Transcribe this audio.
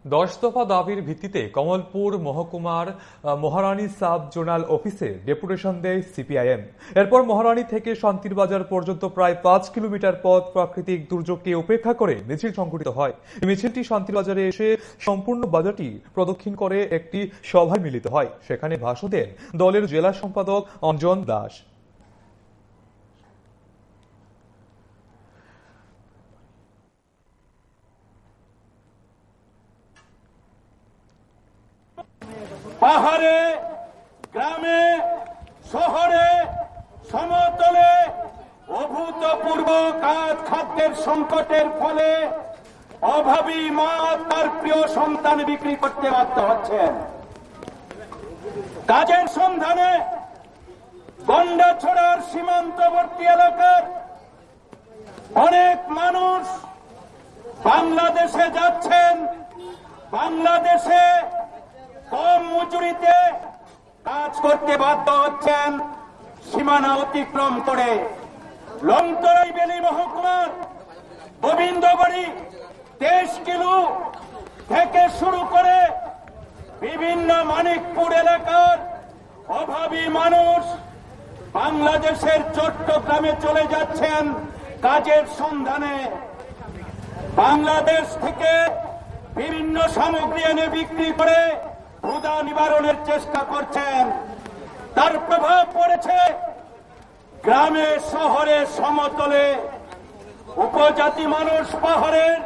10 দফা দাবির ভিত্তিতে কমলপুর মহকুমার মহারানী সাব জোনাল অফিসে ডেপুটেশন দেয় সিপিআইএম। এরপর মহারানী থেকে শান্তির বাজার পর্যন্ত প্রায় 5 কিলোমিটার পথ প্রাকৃতিক দুর্যোগকে উপেক্ষা করে মিছিল সংঘটিত হয়। মিছিলটি শান্তির বাজারে এসে সম্পূর্ণ বাজারটি প্রদক্ষিণ করে একটি সভায় মিলিত হয়। সেখানে ভাষণ দেন দলের জেলা সম্পাদক অঞ্জন দাস। পাহাড়ে, গ্রামে, শহরে, সমতলে অভূতপূর্ব খাদ্যের সংকটের ফলে অভাবী মা তার প্রিয় সন্তান বিক্রি করতে বাধ্য হচ্ছেন। কাজের সন্ধানে গন্ডাছড়ার সীমান্তবর্তী এলাকার অনেক মানুষ বাংলাদেশে যাচ্ছেন। বাংলাদেশে কম মজুরিতে কাজ করতে বাধ্য হচ্ছেন। সীমানা অতিক্রম করে লংতরাই বেলি মহকুমার গোবিন্দবাড়ি 23 কিলো থেকে শুরু করে বিভিন্ন মানিকপুর এলাকার অভাবী মানুষ বাংলাদেশের চট্টগ্রামে চলে যাচ্ছেন কাজের সন্ধানে। বাংলাদেশ থেকে বিভিন্ন সামগ্রী এনে বিক্রি করে ক্ষুধা নিবারণের চেষ্টা করছেন। তার প্রভাব পড়েছে গ্রামে, শহরে, সমতলে। উপজাতি মানুষ পাহাড়ের